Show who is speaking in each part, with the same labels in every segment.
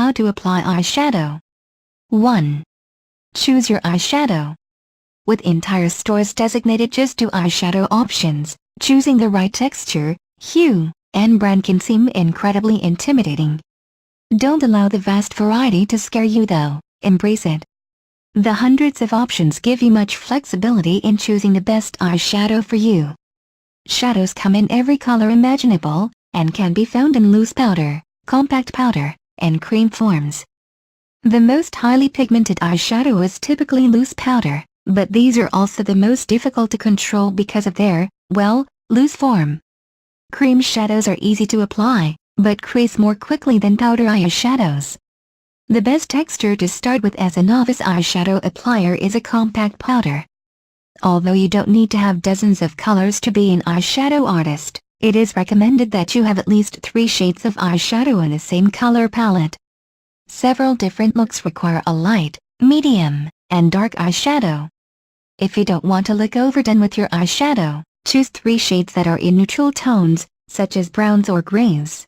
Speaker 1: How to apply eyeshadow. 1. Choose your eyeshadow. With entire stores designated just to eyeshadow options, choosing the right texture, hue, and brand can seem incredibly intimidating. Don't allow the vast variety to scare you though, embrace it. The hundreds of options give you much flexibility in choosing the best eyeshadow for you. Shadows come in every color imaginable, and can be found in loose powder, compact powder, and cream forms. The most highly pigmented eyeshadow is typically loose powder, but these are also the most difficult to control because of their, well, loose form. Cream shadows are easy to apply, but crease more quickly than powder eyeshadows. The best texture to start with as a novice eyeshadow applier is a compact powder. Although you don't need to have dozens of colors to be an eyeshadow artist, it is recommended that you have at least 3 shades of eyeshadow in the same color palette. Several different looks require a light, medium, and dark eyeshadow. If you don't want to look overdone with your eyeshadow, choose 3 shades that are in neutral tones, such as browns or grays.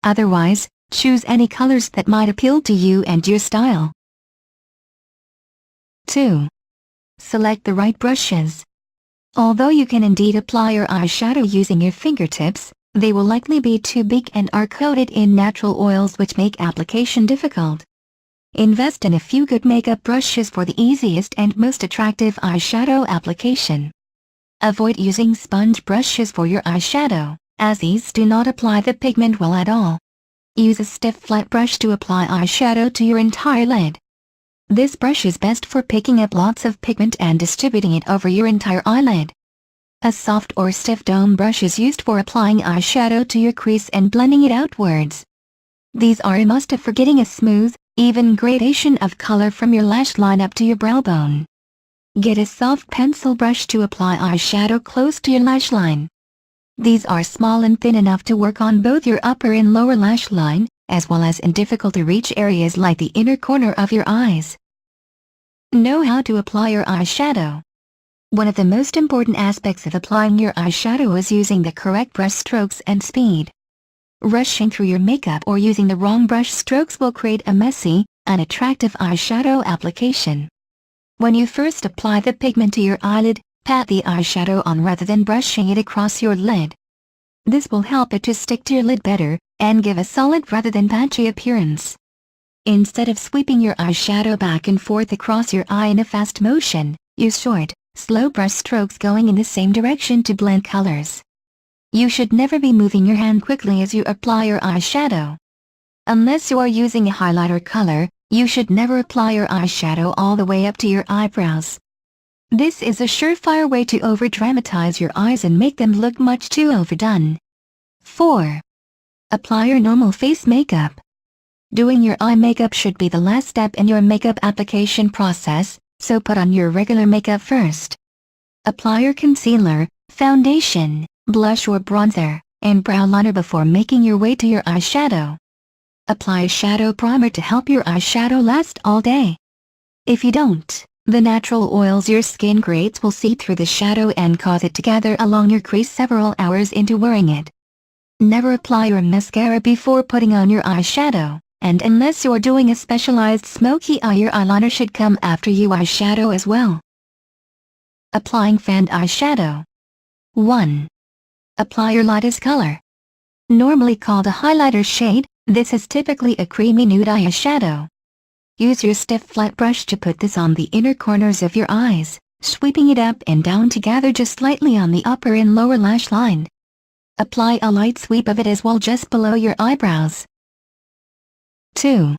Speaker 1: Otherwise, choose any colors that might appeal to you and your style. 2. Select the right brushes. Although you can indeed apply your eyeshadow using your fingertips, they will likely be too big and are coated in natural oils which make application difficult. Invest in a few good makeup brushes for the easiest and most attractive eyeshadow application. Avoid using sponge brushes for your eyeshadow, as these do not apply the pigment well at all. Use a stiff flat brush to apply eyeshadow to your entire lid. This brush is best for picking up lots of pigment and distributing it over your entire eyelid. A soft or stiff dome brush is used for applying eyeshadow to your crease and blending it outwards. These are a must for getting a smooth, even gradation of color from your lash line up to your brow bone. Get a soft pencil brush to apply eyeshadow close to your lash line. These are small and thin enough to work on both your upper and lower lash line, as well as in difficult-to-reach areas like the inner corner of your eyes. Know how to apply your eyeshadow. One of the most important aspects of applying your eyeshadow is using the correct brush strokes and speed. Rushing through your makeup or using the wrong brush strokes will create a messy, unattractive eyeshadow application. When you first apply the pigment to your eyelid, pat the eyeshadow on rather than brushing it across your lid. This will help it to stick to your lid better, and give a solid rather than patchy appearance. Instead of sweeping your eyeshadow back and forth across your eye in a fast motion, use short, slow brush strokes going in the same direction to blend colors. You should never be moving your hand quickly as you apply your eyeshadow. Unless you are using a highlighter color, you should never apply your eyeshadow all the way up to your eyebrows. This is a surefire way to over-dramatize your eyes and make them look much too overdone. 4. Apply your normal face makeup. Doing your eye makeup should be the last step in your makeup application process, so put on your regular makeup first. Apply your concealer, foundation, blush or bronzer, and brow liner before making your way to your eyeshadow. Apply a shadow primer to help your eyeshadow last all day. If you don't, the natural oils your skin creates will seep through the shadow and cause it to gather along your crease several hours into wearing it. Never apply your mascara before putting on your eyeshadow, and unless you're doing a specialized smoky eye, your eyeliner should come after you eyeshadow as well. Applying fanned eyeshadow. 1. Apply your lightest color. Normally called a highlighter shade, this is typically a creamy nude eyeshadow. Use your stiff flat brush to put this on the inner corners of your eyes, sweeping it up and down to gather just slightly on the upper and lower lash line. Apply a light sweep of it as well just below your eyebrows. 2.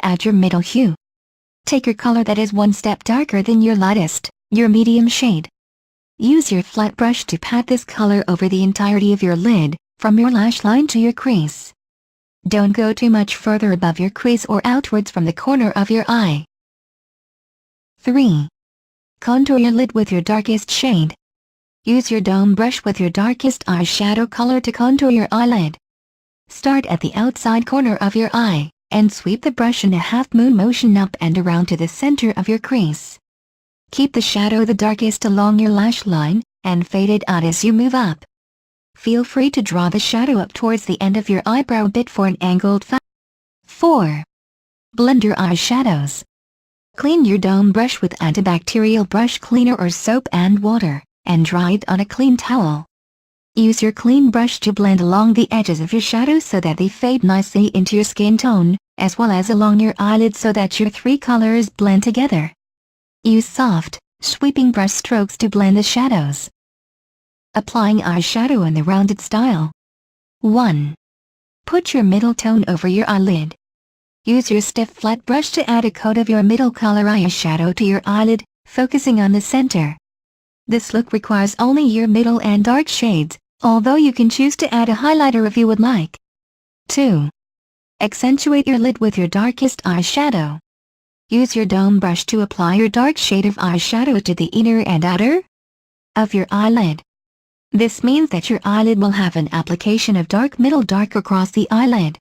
Speaker 1: Add your middle hue. Take your color that is one step darker than your lightest, your medium shade. Use your flat brush to pat this color over the entirety of your lid, from your lash line to your crease. Don't go too much further above your crease or outwards from the corner of your eye. 3. Contour your lid with your darkest shade. Use your dome brush with your darkest eyeshadow color to contour your eyelid. Start at the outside corner of your eye, and sweep the brush in a half-moon motion up and around to the center of your crease. Keep the shadow the darkest along your lash line, and fade it out as you move up. Feel free to draw the shadow up towards the end of your eyebrow bit for an angled 4. Blend your eyeshadows. Clean your dome brush with antibacterial brush cleaner or soap and water, and dry it on a clean towel. Use your clean brush to blend along the edges of your shadows so that they fade nicely into your skin tone, as well as along your eyelids so that your three colors blend together. Use soft, sweeping brush strokes to blend the shadows. Applying eyeshadow in the rounded style. 1. Put your middle tone over your eyelid. Use your stiff flat brush to add a coat of your middle color eyeshadow to your eyelid, focusing on the center. This look requires only your middle and dark shades, although you can choose to add a highlighter if you would like. 2. Accentuate your lid with your darkest eyeshadow. Use your dome brush to apply your dark shade of eyeshadow to the inner and outer of your eyelid. This means that your eyelid will have an application of dark middle dark across the eyelid.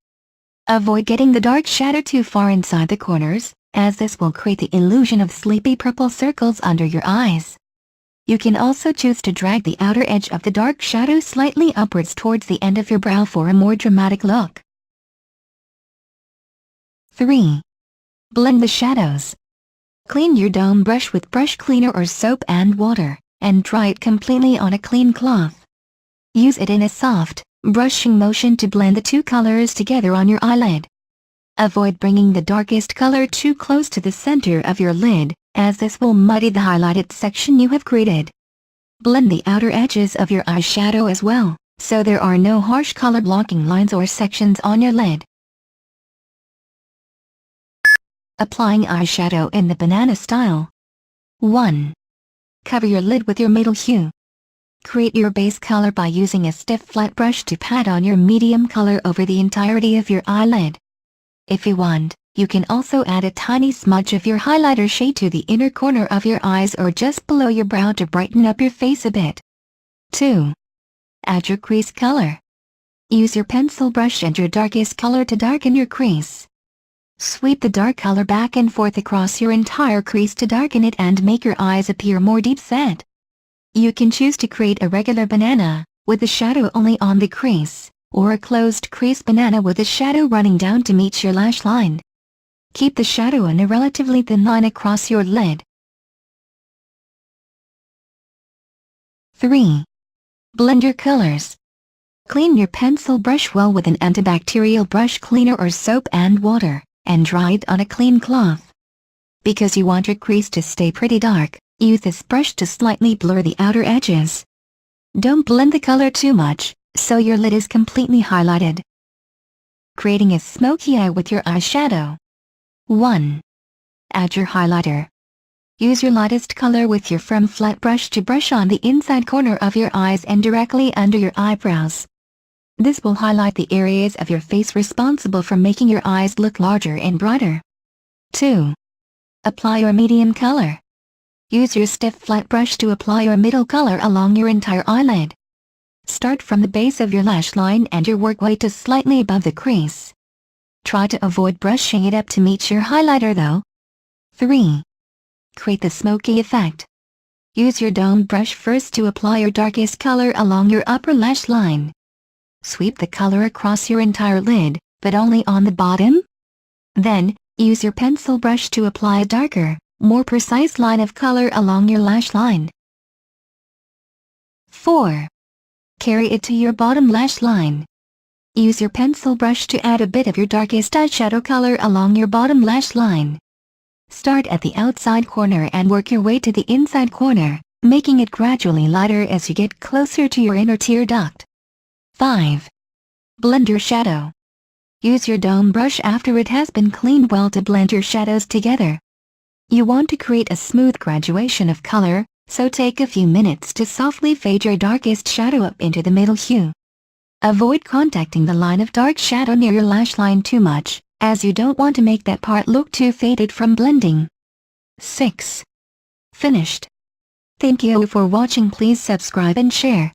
Speaker 1: Avoid getting the dark shadow too far inside the corners, as this will create the illusion of sleepy purple circles under your eyes. You can also choose to drag the outer edge of the dark shadow slightly upwards towards the end of your brow for a more dramatic look. 3. Blend the shadows. Clean your dome brush with brush cleaner or soap and water, and dry it completely on a clean cloth. Use it in a soft, brushing motion to blend the two colors together on your eyelid. Avoid bringing the darkest color too close to the center of your lid, as this will muddy the highlighted section you have created. Blend the outer edges of your eyeshadow as well, so there are no harsh color blocking lines or sections on your lid. Applying eyeshadow in the banana style. 1. Cover your lid with your middle hue. Create your base color by using a stiff flat brush to pat on your medium color over the entirety of your eyelid. If you want, you can also add a tiny smudge of your highlighter shade to the inner corner of your eyes or just below your brow to brighten up your face a bit. 2. Add your crease color. Use your pencil brush and your darkest color to darken your crease. Sweep the dark color back and forth across your entire crease to darken it and make your eyes appear more deep set. You can choose to create a regular banana, with the shadow only on the crease, or a closed crease banana with the shadow running down to meet your lash line. Keep the shadow in a relatively thin line across your lid. 3. Blend your colors. Clean your pencil brush well with an antibacterial brush cleaner or soap and water, and dry it on a clean cloth. Because you want your crease to stay pretty dark, use this brush to slightly blur the outer edges. Don't blend the color too much, so your lid is completely highlighted. Creating a smoky eye with your eyeshadow. 1. Add your highlighter. Use your lightest color with your firm flat brush to brush on the inside corner of your eyes and directly under your eyebrows. This will highlight the areas of your face responsible for making your eyes look larger and brighter. 2. Apply your medium color. Use your stiff flat brush to apply your middle color along your entire eyelid. Start from the base of your lash line and your work way to slightly above the crease. Try to avoid brushing it up to meet your highlighter though. 3. Create the smoky effect. Use your dome brush first to apply your darkest color along your upper lash line. Sweep the color across your entire lid, but only on the bottom. Then, use your pencil brush to apply a darker, more precise line of color along your lash line. 4. Carry it to your bottom lash line. Use your pencil brush to add a bit of your darkest eyeshadow color along your bottom lash line. Start at the outside corner and work your way to the inside corner, making it gradually lighter as you get closer to your inner tear duct. 5. Blend your shadow. Use your dome brush after it has been cleaned well to blend your shadows together. You want to create a smooth graduation of color, so take a few minutes to softly fade your darkest shadow up into the middle hue. Avoid contacting the line of dark shadow near your lash line too much, as you don't want to make that part look too faded from blending. 6. Finished. Thank you for watching. Please subscribe and share.